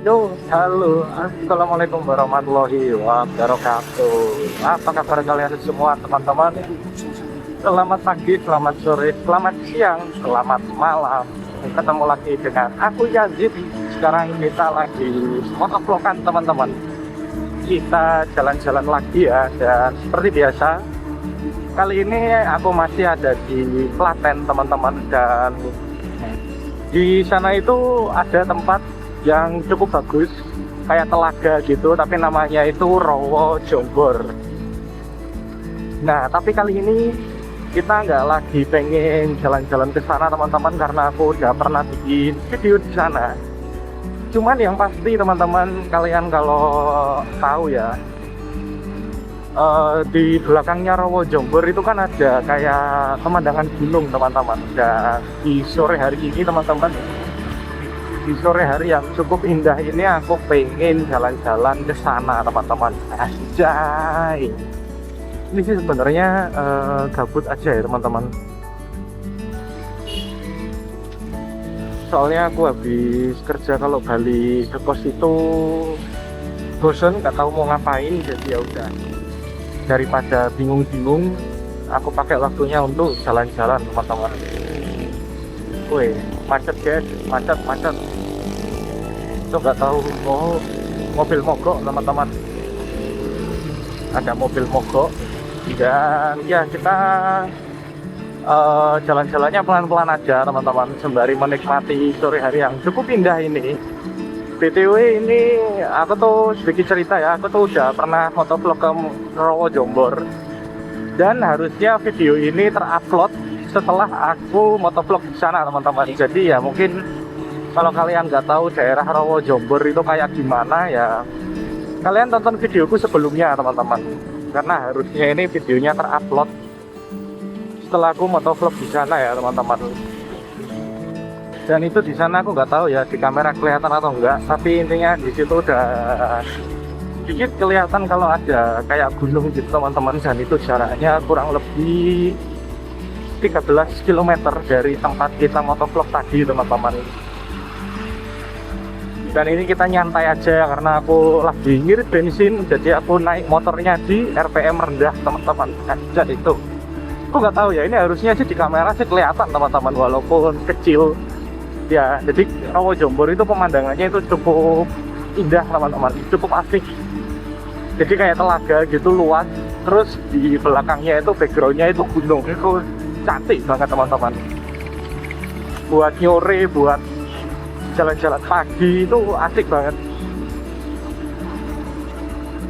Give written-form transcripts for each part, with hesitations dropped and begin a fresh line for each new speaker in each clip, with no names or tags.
Yo, halo, assalamualaikum warahmatullahi wabarakatuh. Apa kabar kalian semua, teman-teman? Selamat pagi, selamat sore, selamat siang, selamat malam. Ketemu lagi dengan aku Yazid. Sekarang kita lagi motovlogan, teman-teman. Kita jalan-jalan lagi ya, dan seperti biasa, kali ini aku masih ada di Klaten, teman-teman, dan di sana itu ada tempat yang cukup bagus, kayak telaga gitu, tapi namanya itu Rowo Jombor. Nah, tapi kali ini kita nggak lagi pengen jalan-jalan ke sana, teman-teman, karena aku udah pernah bikin video di sana. Cuman yang pasti, teman-teman, kalian kalau tahu ya, di belakangnya Rowo Jombor itu kan ada kayak pemandangan gunung, teman-teman. Dan di sore hari ini, teman-teman, di sore hari yang cukup indah ini, aku pengen jalan-jalan ke sana, teman-teman. Anjay, ini sih sebenarnya gabut aja ya, teman-teman. Soalnya aku habis kerja, kalau balik ke kos itu bosen, nggak tahu mau ngapain, jadi ya udah, daripada bingung-bingung, aku pakai waktunya untuk jalan-jalan, teman-teman. Wih, macet guys, macet. Itu nggak tahu, oh, mobil mogok, teman-teman. Ada mobil mogok, dan ya kita jalan-jalannya pelan-pelan aja, teman-teman, sembari menikmati sore hari yang cukup indah ini. BTW, ini aku tuh sedikit cerita ya, aku tuh udah pernah motovlog ke Rowo Jombor, dan harusnya video ini terupload setelah aku motovlog di sana, teman-teman. Jadi ya mungkin kalau kalian nggak tahu daerah Rowo Jombor itu kayak gimana ya, kalian tonton videoku sebelumnya, teman-teman, karena harusnya ini videonya terupload setelah aku motovlog di sana ya, teman-teman. Dan itu di sana aku nggak tahu ya di kamera kelihatan atau enggak, tapi intinya di situ udah sedikit kelihatan kalau ada kayak gunung gitu, teman-teman. Dan itu jaraknya kurang lebih 13 km dari tempat kita motovlog tadi, teman-teman. Dan ini kita nyantai aja karena aku lagi ngirit bensin, jadi aku naik motornya di RPM rendah, teman-teman. Aja itu, aku nggak tahu ya, ini harusnya sih di kamera sih kelihatan, teman-teman, walaupun kecil ya. Jadi Rowo Jombor itu pemandangannya itu cukup indah, teman-teman, cukup asik. Jadi kayak telaga gitu, luas, terus di belakangnya itu backgroundnya itu gunung, itu cantik banget, teman-teman. Buat nyore, buat jalan-jalan pagi itu asik banget.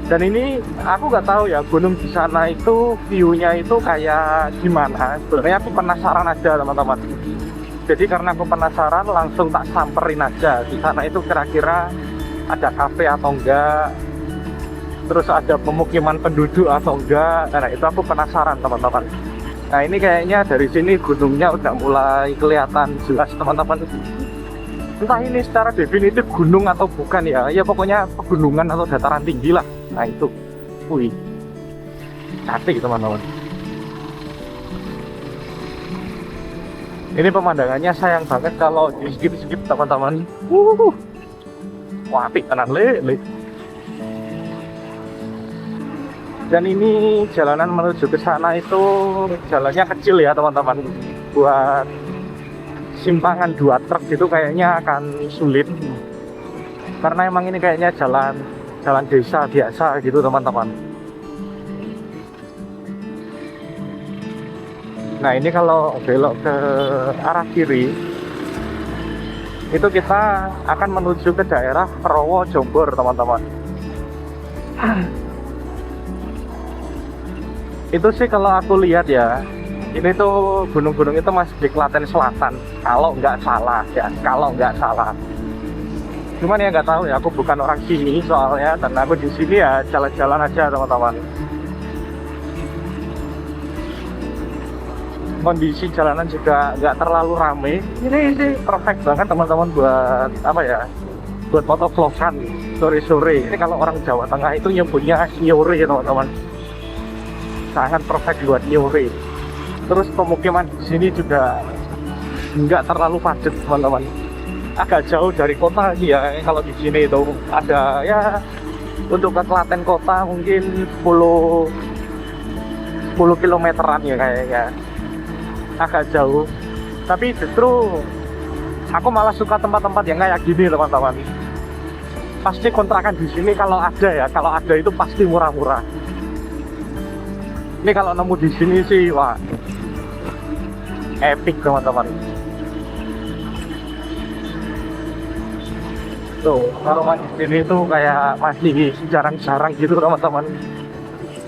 Dan ini aku nggak tahu ya, gunung di sana itu view-nya itu kayak gimana. Sebenarnya aku penasaran aja, teman-teman. Jadi karena aku penasaran, langsung tak samperin aja di sana itu kira-kira ada kafe atau enggak, terus ada pemukiman penduduk atau enggak. Nah, itu aku penasaran, teman-teman. Nah, ini kayaknya dari sini gunungnya udah mulai kelihatan jelas, teman-teman. Entah ini secara definitif gunung atau bukan ya, ya pokoknya pegunungan atau dataran tinggi lah. Nah itu, wih, cantik, teman-teman. Ini pemandangannya sayang banget kalau di skip-skip, teman-teman. Wah, apik tenan, le. Dan ini jalanan menuju ke sana itu jalannya kecil ya, teman-teman. Buat simpangan 2 truk itu kayaknya akan sulit, karena emang ini kayaknya jalan desa biasa gitu, teman-teman. Nah, ini kalau belok ke arah kiri itu kita akan menuju ke daerah Rowo Jombor, teman-teman. Itu sih kalau aku lihat ya, ini tuh gunung-gunung itu masih di Klaten Selatan, kalau nggak salah ya, kalau nggak salah. Cuman ya nggak tahu ya, aku bukan orang sini soalnya, dan aku di sini ya jalan-jalan aja, teman-teman. Kondisi jalanan juga nggak terlalu rame. Ini sih perfect banget, teman-teman, buat apa ya? Buat motovlogan sore-sore. Ini kalau orang Jawa Tengah itu nyebutnya nyore, teman-teman. Sangat perfect buat nyore. Terus pemukiman di sini juga nggak terlalu padat, teman-teman. agak jauh dari kota sih ya. Kalau di sini itu ada ya, untuk ke Klaten kota mungkin 10 kilometeran ya kayaknya, agak jauh. Tapi justru aku malah suka tempat-tempat yang kayak gini teman-teman. Pasti kontrakan di sini kalau ada ya, kalau ada itu pasti murah-murah. Ini kalau nemu di sini sih wah epic teman-teman. Tuh, kalau di sini tuh kayak masih jarang-jarang gitu teman-teman.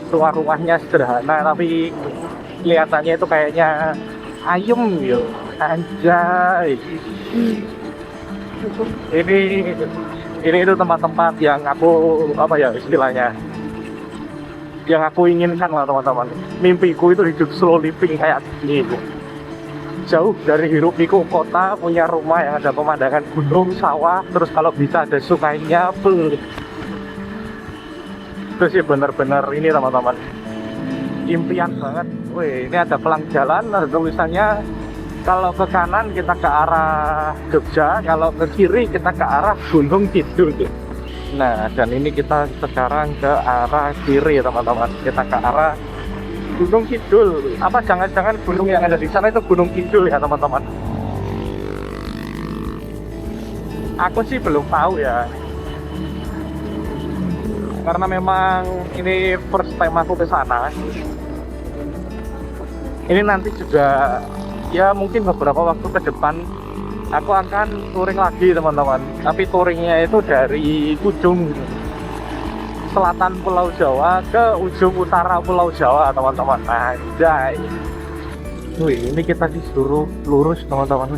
Rumah-rumahnya sederhana tapi kelihatannya itu kayaknya ayem gitu. Anjay. Ini itu tempat-tempat yang aku apa ya istilahnya, yang aku inginkan lah teman-teman. Mimpiku itu hidup slow living kayak gini. Jauh dari hiruk pikuk kota, punya rumah yang ada pemandangan gunung, sawah, terus kalau bisa ada sungainya. Terus sih bener-bener ini teman-teman, impian banget. Wih, ini ada pelang jalan, ada tulisannya kalau ke kanan kita ke arah Jogja, kalau ke kiri kita ke arah Gunung Kidul. Nah, dan ini kita sekarang ke arah kiri teman-teman, kita ke arah Gunung Kidul. Apa jangan-jangan gunung yang ada di sana itu Gunung Kidul ya teman-teman? Aku sih belum tahu ya, karena memang ini first time aku ke sana. Ini nanti juga ya mungkin beberapa waktu ke depan aku akan touring lagi teman-teman. Tapi touringnya itu dari ujung selatan Pulau Jawa ke ujung utara Pulau Jawa teman-teman. Anjay. Wih, ini kita disuruh lurus teman-teman.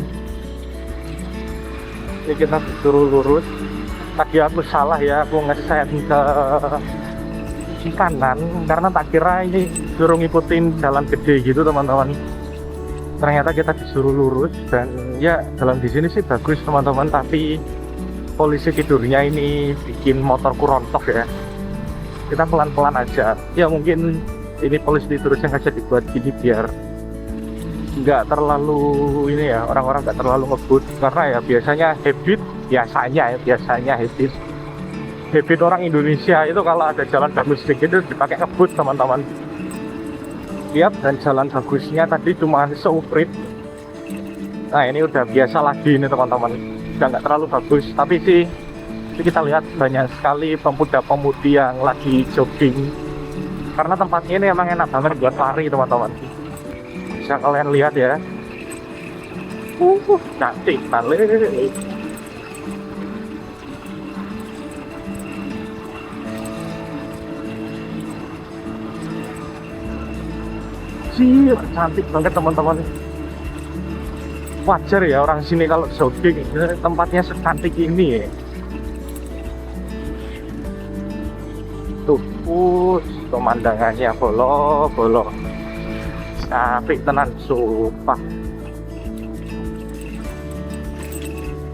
Ini kita disuruh lurus. Tadi aku salah ya, aku nge-set ke kanan karena tak kira ini suruh ngikutin jalan gede gitu teman-teman. Ternyata kita disuruh lurus, dan ya jalan di sini sih bagus teman-teman, tapi polisi tidurnya ini bikin motorku rontok ya. Kita pelan-pelan aja ya, mungkin ini polisi tidurnya nggak bisa dibuat gini biar nggak terlalu ini ya, orang-orang nggak terlalu ngebut, karena ya biasanya habit orang Indonesia itu kalau ada jalan bagus sedikit itu dipakai ngebut teman-teman. Lihat, dan jalan bagusnya tadi cuma seuprit. Nah ini udah biasa lagi ini teman-teman, udah nggak terlalu bagus, tapi sih kita lihat banyak sekali pemuda-pemudi yang lagi jogging, karena tempatnya ini emang enak banget buat lari teman-teman. Bisa kalian lihat ya, cantik banget. Cantik banget teman-teman. Wajar ya orang sini kalau jogging, tempatnya secantik ini ya. Tuh, pemandangannya bolo-bolo. Capek tenan sumpah.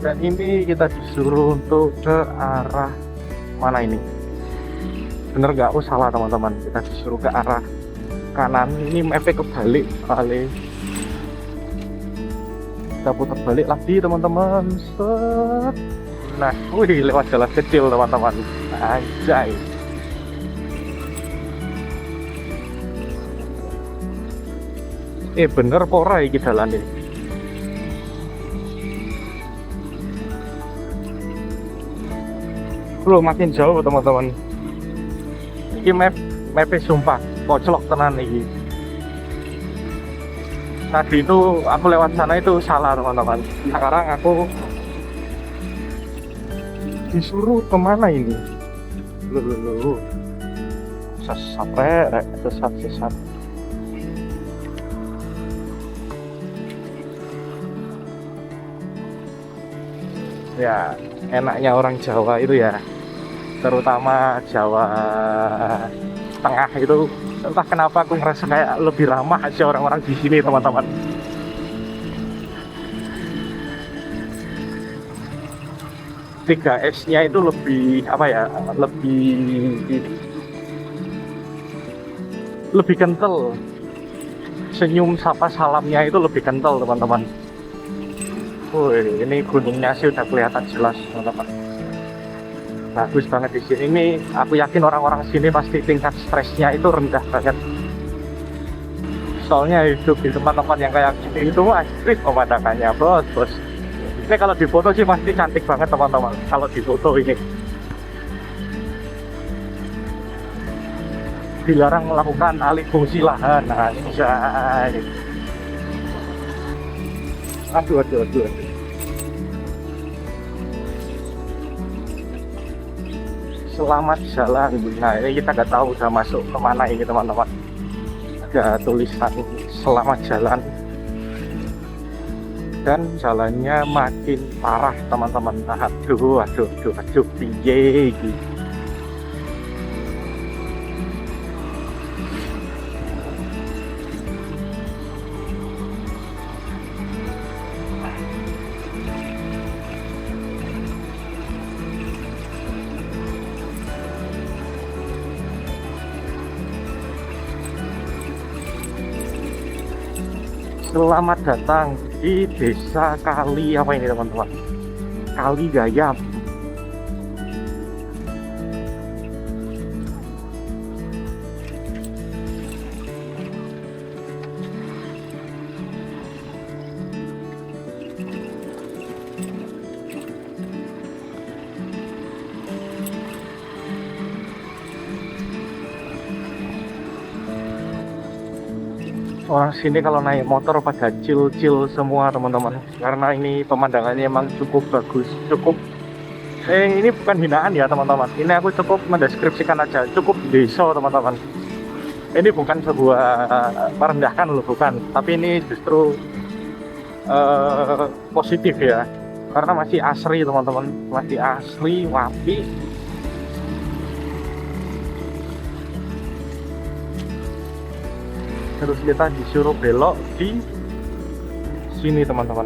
Dan ini kita disuruh untuk ke arah mana ini? Bener nggak? Oh salah teman-teman, kita disuruh ke arah kanan. Ini mapnya kebalik kali. Kita putar balik lagi teman-teman. Set. Nah, wih, lewat jalan kecil teman-teman. Anjay. Bener pora iki jalan ini. Belum, makin jauh teman-teman. Ini mapnya sumpah koclok tenan nih. Tadi itu aku lewat sana itu salah teman-teman. Sekarang aku disuruh kemana ini? Sesat. Ya, enaknya orang Jawa itu ya, terutama Jawa Tengah itu, entah kenapa aku ngerasa kayak lebih ramah aja orang-orang di sini teman-teman. Tiga S-nya itu lebih apa ya, lebih kental. Senyum sapa salamnya itu lebih kental teman-teman. Wih, ini gunungnya sih udah kelihatan jelas, teman-teman. Bagus banget di sini. Ini aku yakin orang-orang sini pasti tingkat stresnya itu rendah banget. Soalnya hidup di tempat-tempat yang kayak gini itu asik pemandangannya, bos. Ini kalau di foto sih pasti cantik banget, teman-teman. Kalau di foto ini dilarang melakukan alih fungsi lahan. Nah, ini aduh. Selamat jalan. Nah, ini kita nggak tahu udah masuk kemana ini, teman-teman. Ada tulisan selamat jalan, dan jalannya makin parah, teman-teman. Aduh, piye iki. Selamat datang di desa Kali apa ini, teman-teman? Kali Gayam. Orang sini kalau naik motor pada chill semua, teman-teman, karena ini pemandangannya emang cukup bagus, ini bukan hinaan ya, teman-teman. Ini aku cukup mendeskripsikan aja, cukup desa, teman-teman. Ini bukan sebuah merendahkan loh, bukan, tapi ini justru positif ya, karena masih asri, teman-teman, masih asli, wapi. Terus kita disuruh belok di sini, teman-teman.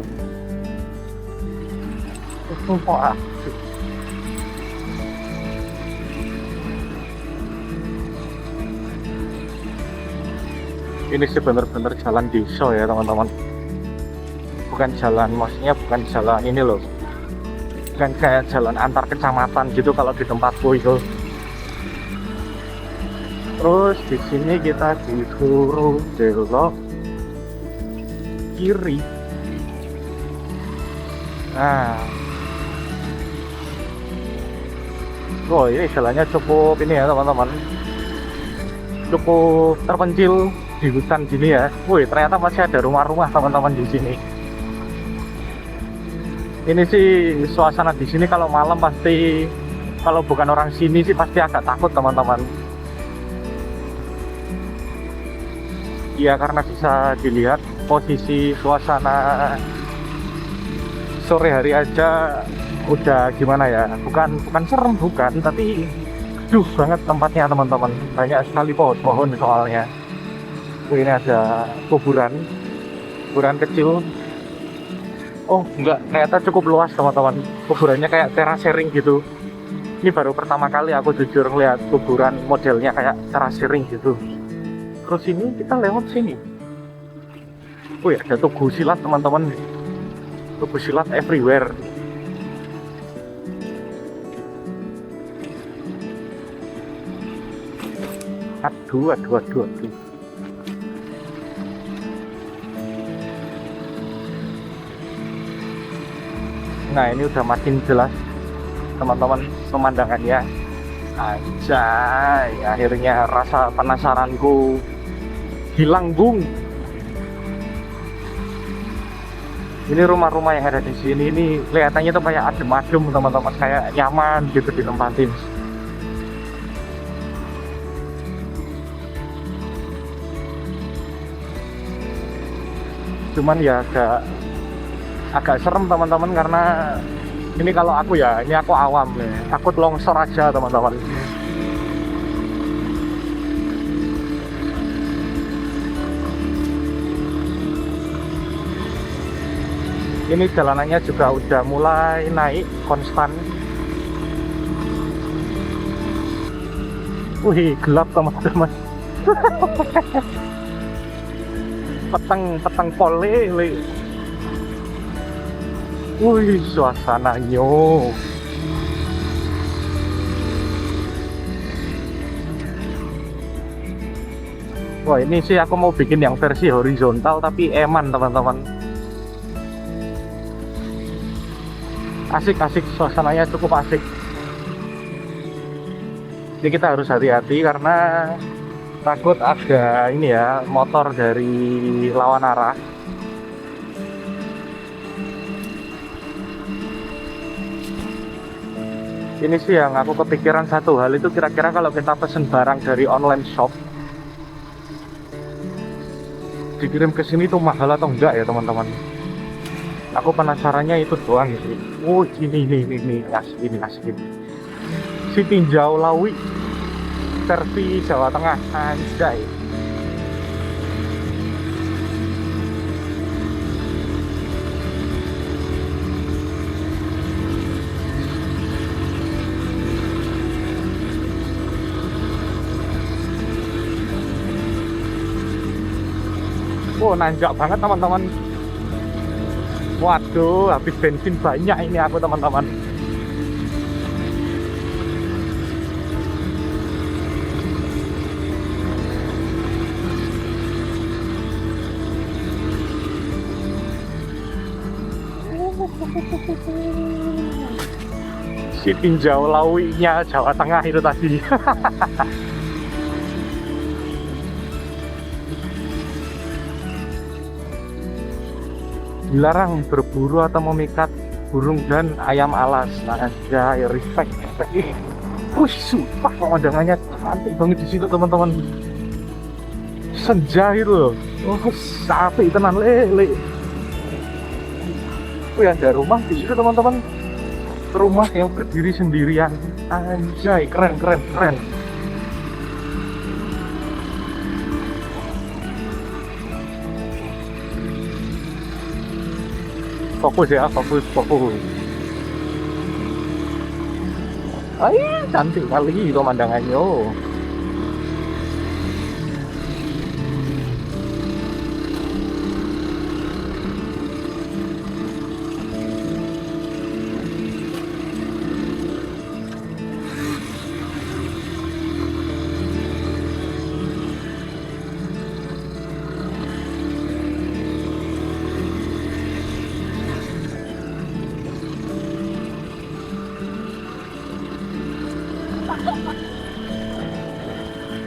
Ini sih bener-bener jalan desa ya, teman-teman. Bukan jalan, maksudnya bukan jalan ini loh, bukan kayak jalan antar kecamatan gitu kalau di tempatku itu. Terus di sini kita disuruh belok kiri. Nah, oh ini jalannya cukup ini ya, teman-teman, cukup terpencil di hutan gini ya. Wih, ternyata masih ada rumah-rumah, teman-teman, di sini. Ini sih suasana di sini kalau malam pasti, kalau bukan orang sini sih pasti agak takut, teman-teman. Ya, karena bisa dilihat posisi suasana sore hari aja udah gimana ya, bukan serem, bukan, tapi duh banget tempatnya, teman-teman. Banyak sekali pohon-pohon soalnya. Ini ada kuburan kecil. Oh enggak, ternyata cukup luas, teman-teman. Kuburannya kayak terasering gitu. Ini baru pertama kali aku jujur ngeliat kuburan modelnya kayak terasering gitu. Terus ini kita lewat sini. Wih, ada tugu silat, teman-teman. Tugu silat everywhere. Aduh. Nah, ini udah makin jelas, teman-teman, pemandangannya. Anjay, akhirnya rasa penasaranku hilang, bung. Ini rumah-rumah yang ada di sini ini kelihatannya tuh kayak adem-adem, teman-teman, kayak nyaman gitu ditempatin. Cuman ya agak serem, teman-teman, karena ini kalau aku ya, ini aku awam nih, takut longsor aja, teman-teman. Ini jalanannya juga udah mulai naik konstan. Wih, gelap, teman-teman. peteng pole. Wih, suasananya. Wah, ini sih aku mau bikin yang versi horizontal tapi eman, teman-teman. Asik-asik, suasananya cukup asik. Jadi kita harus hati-hati karena takut ada ini ya, motor dari lawan arah. Ini sih yang aku kepikiran satu hal itu, kira-kira kalau kita pesen barang dari online shop dikirim ke sini tuh mahal atau enggak ya, teman-teman? Aku penasarannya itu doang sih. Oh, ini asik, ini asik ini. Si Tinjau Lawi versi Jawa Tengah, anjay. Oh, nanjak banget, teman-teman. Waduh, habis bensin banyak ini aku, teman-teman. Si Tinjau Lawinya Jawa Tengah itu tadi. Dilarang berburu atau memikat burung dan ayam alas. Nah, ya respect. Wih, sumpah pemandangannya cantik banget di situ, teman-teman. Senja itu loh. Oh, sapi tenan lele. Wih, ada rumah di situ, teman-teman. Rumah yang berdiri sendirian. Anjay, keren. Fokus ya, fokus. Ay, cantik kali pemandangannya.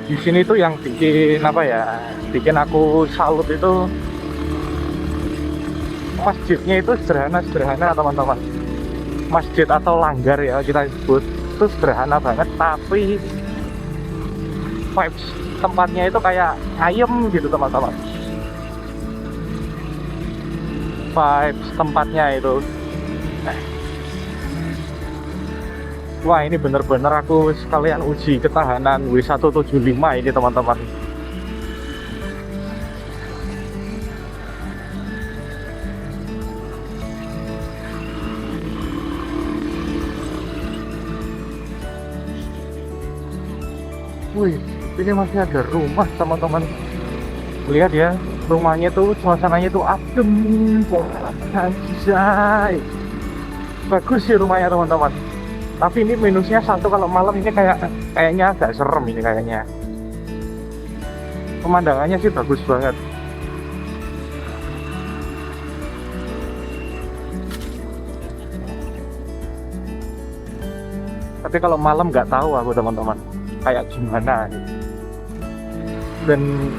Di sini tuh yang bikin apa ya, bikin aku salut itu masjidnya itu sederhana, teman-teman. Masjid atau langgar ya kita sebut, itu sederhana banget, tapi vibes tempatnya itu kayak ayem gitu, teman-teman. Vibes tempatnya itu, wah, ini bener-bener aku sekalian uji ketahanan W175 ini, teman-teman. Wih, ini masih ada rumah, teman-teman. Lihat ya, rumahnya tuh suasananya tuh adem. Anjay, bagus sih rumahnya, teman-teman. Tapi ini minusnya satu, kalau malam ini kayaknya agak serem ini kayaknya. Pemandangannya sih bagus banget. Tapi kalau malam nggak tahu aku, teman-teman, kayak gimana. Dan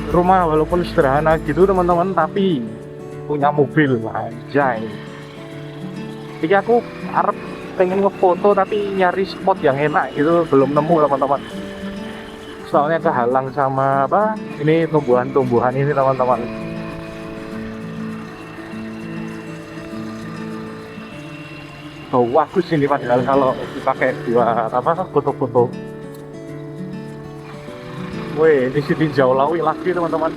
rumah walaupun sederhana gitu, teman-teman, tapi punya mobil, anjay. Jadi aku pengen ngefoto tapi nyari spot yang enak itu belum nemu, teman-teman. Soalnya kehalang sama apa? Ini tumbuhan-tumbuhan ini, teman-teman. Oh, bagus ini padahal kalau dipakai buat apa? Foto-foto. Wih, di sini Tinjau Lawi lagi, teman-teman.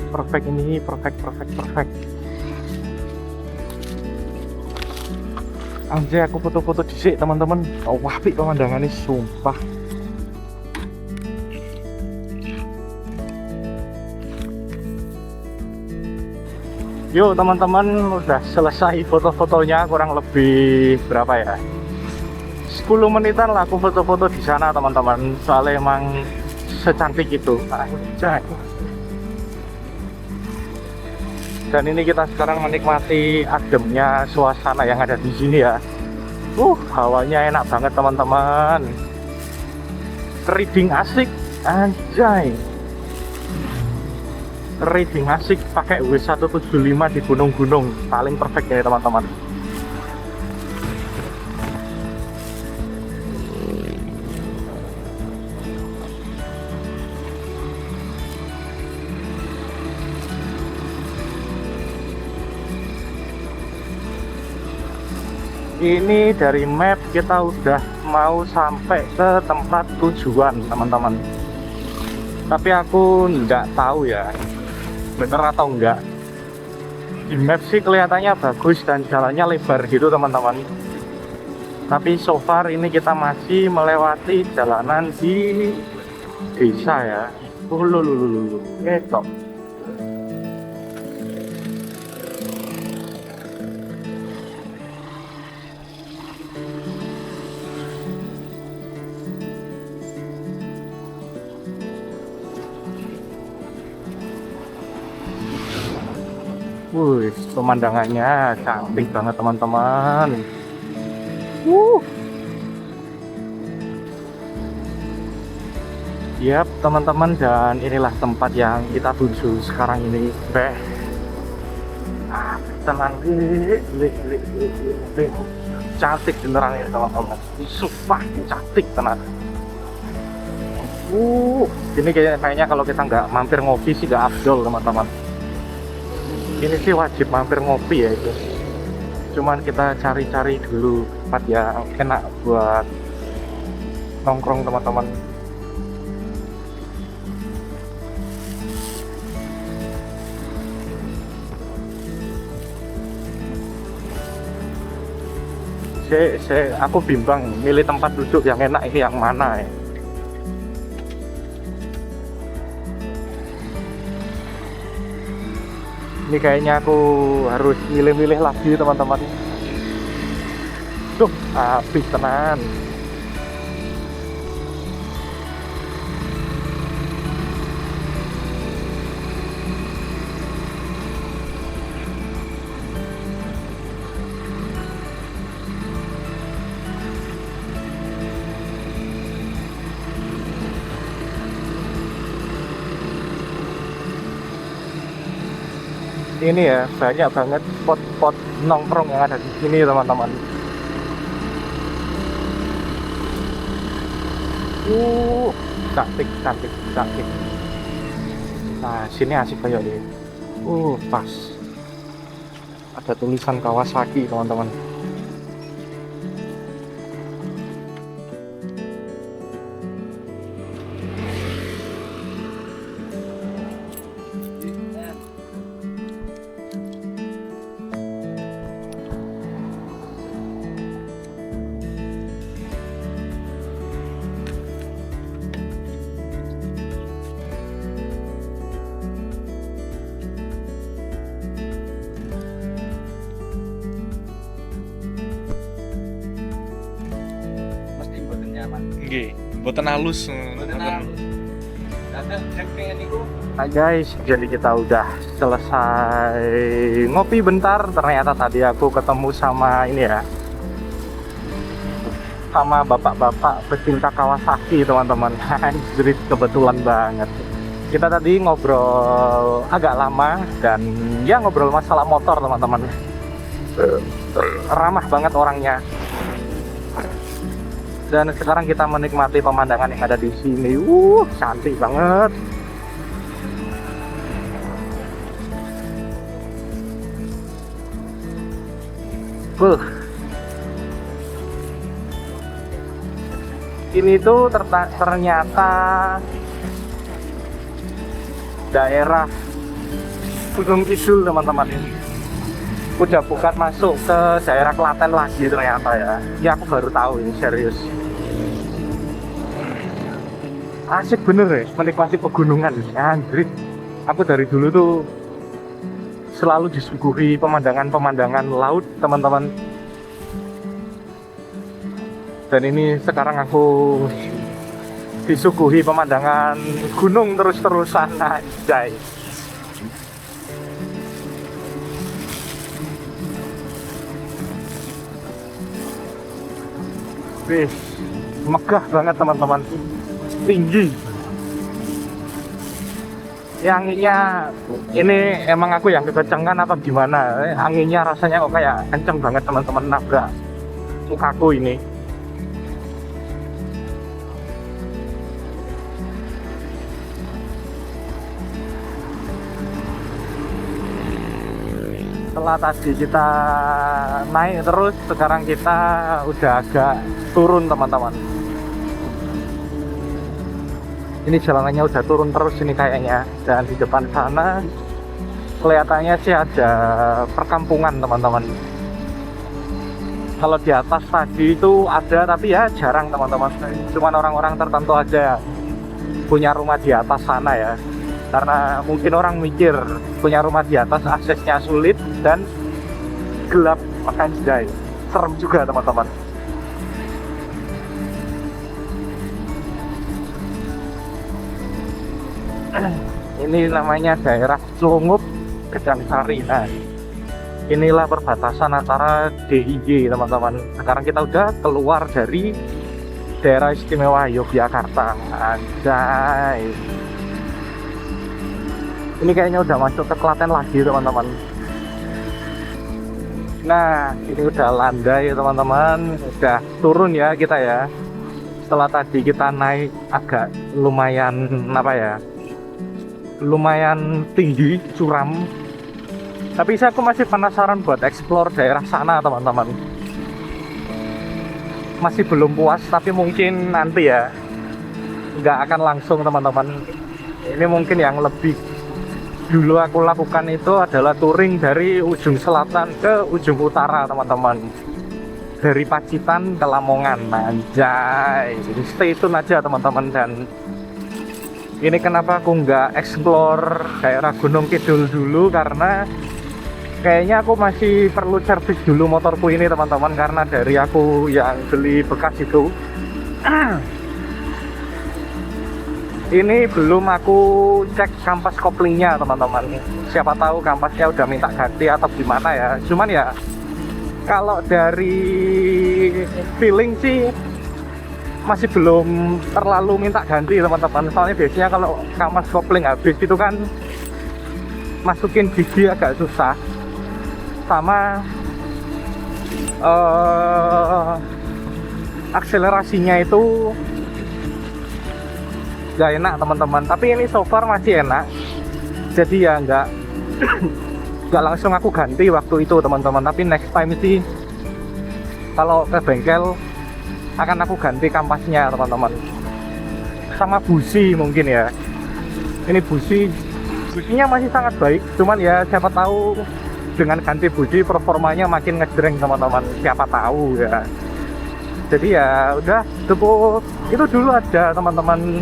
Perfect ini, perfect. Anjay, aku foto-foto dhisik teman-teman. Oh, apik pemandangannya sumpah. Yuk teman-teman, udah selesai foto-fotonya, kurang lebih berapa ya? 10 menitan lah aku foto-foto di sana teman-teman. Soalnya emang secantik itu. Anjay. Dan ini kita sekarang menikmati ademnya suasana yang ada di sini ya. Hawanya enak banget teman-teman. Reading asik, anjay. Reading asik pakai W175 di gunung-gunung, paling perfect ya teman-teman. Ini dari map kita udah mau sampai ke tempat tujuan teman-teman. Tapi aku nggak tahu ya bener atau enggak. Di map sih kelihatannya bagus dan jalannya lebar gitu teman-teman. Tapi so far ini kita masih melewati jalanan di desa ya. Ketok. Wih, pemandangannya cantik banget teman-teman. Yap teman-teman, dan inilah tempat yang kita tuju sekarang ini. Tenang, cantik beneran ya teman-teman. Sumpah cantik tenang. Ini kayaknya kalau kita nggak mampir ngopi sih nggak afdol teman-teman. Ini sih wajib mampir ngopi ya itu. Cuman kita cari-cari dulu tempat yang enak buat nongkrong teman-teman. Aku bimbang milih tempat duduk yang enak ini yang mana ya. Ini kayaknya aku harus milih-milih lagi teman-teman. Tuh, habis tenan. Ini ya banyak banget spot-spot nongkrong yang ada di sini teman-teman. Cantik. Nah sini asik kayak deh. Pas ada tulisan Kawasaki teman-teman. Nggih, mboten halus. Hai guys, jadi kita udah selesai ngopi bentar. Ternyata tadi aku ketemu sama ini ya, sama bapak-bapak pecinta Kawasaki teman-teman. Jadi kebetulan banget. Kita tadi ngobrol agak lama dan ya ngobrol masalah motor teman-teman. Ramah banget orangnya. Dan sekarang kita menikmati pemandangan yang ada di sini. Cantik banget. Ini tuh ternyata daerah Gunung Kidul teman-teman ini. udah bukan masuk ke daerah Klaten lagi ternyata ya. Ya aku baru tahu ini, serius. Asik bener ya menikmati pegunungan. Anjir, aku dari dulu tuh selalu disuguhi pemandangan-pemandangan laut teman-teman. Dan ini sekarang aku disuguhi pemandangan gunung terus-terusan, anjay. Wih, megah banget teman-teman, tinggi. Anginnya ini emang aku yang kekencengan apa gimana? Anginnya rasanya kok kayak kenceng banget teman-teman, nabrak mukaku ini. Setelah tadi kita naik terus, sekarang kita udah agak turun teman-teman. Ini jalanannya udah turun terus ini kayaknya. Dan di depan sana kelihatannya sih ada perkampungan teman-teman. Kalau di atas tadi itu ada, tapi ya jarang teman-teman. Cuman orang-orang tertentu aja punya rumah di atas sana ya. Karena mungkin orang mikir punya rumah di atas aksesnya sulit dan gelap, makanya serem juga teman-teman. Ini namanya daerah Celungup, Gedang Sari. Nah, inilah perbatasan antara DIY teman-teman. Sekarang kita udah keluar dari daerah istimewa Yogyakarta. Anjay, ini kayaknya udah masuk ke Klaten lagi teman-teman. Nah, ini udah landai teman-teman, udah turun ya kita ya. Setelah tadi kita naik agak lumayan lumayan tinggi, curam. Tapi aku masih penasaran buat explore daerah sana teman-teman. Masih belum puas, tapi mungkin nanti ya, nggak akan langsung teman-teman. Ini mungkin yang lebih dulu aku lakukan itu adalah touring dari ujung selatan ke ujung utara teman-teman, dari Pacitan ke Lamongan. Anjay, jadi stay tune aja teman-teman. Dan ini kenapa aku nggak explore daerah Gunung Kidul dulu, karena kayaknya aku masih perlu servis dulu motorku ini teman-teman. Karena dari aku yang beli bekas itu ini belum aku cek kampas koplingnya teman-teman. Siapa tahu kampasnya udah minta ganti atau gimana ya. Cuman ya kalau dari feeling sih masih belum terlalu minta ganti teman-teman. Soalnya biasanya kalau kampas kopling habis itu kan masukin gigi agak susah, sama akselerasinya itu nggak enak teman-teman. Tapi ini so far masih enak, jadi ya nggak langsung aku ganti waktu itu teman-teman. Tapi next time sih kalau ke bengkel akan aku ganti kampasnya teman-teman, sama busi mungkin ya. Ini businya masih sangat baik, cuman ya siapa tahu dengan ganti busi performanya makin ngejreng teman-teman, siapa tahu ya. Jadi ya udah cukup itu dulu aja teman-teman.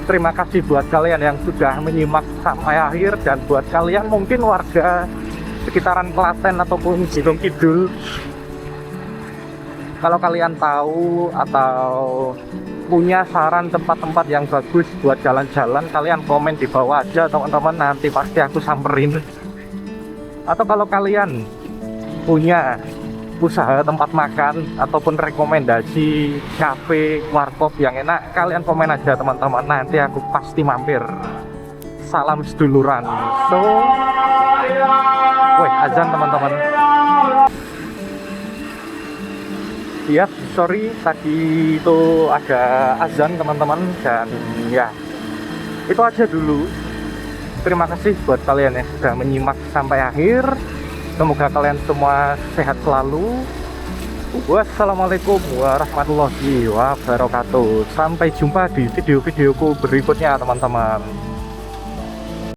Terima kasih buat kalian yang sudah menyimak sampai akhir, dan buat kalian mungkin warga sekitaran Klaten ataupun Gunung Kidul, kalau kalian tahu atau punya saran tempat-tempat yang bagus buat jalan-jalan, kalian komen di bawah aja teman-teman, nanti pasti aku samperin. Atau kalau kalian punya usaha tempat makan ataupun rekomendasi cafe, warkop yang enak, kalian komen aja teman-teman, nanti aku pasti mampir. Salam seduluran. So, woi, azan teman-teman. Iya, sorry tadi itu ada azan teman-teman. Dan ya, itu aja dulu. Terima kasih buat kalian yang sudah menyimak sampai akhir. Semoga kalian semua sehat selalu. Wassalamualaikum warahmatullahi wabarakatuh. Sampai jumpa di video-videoku berikutnya teman-teman.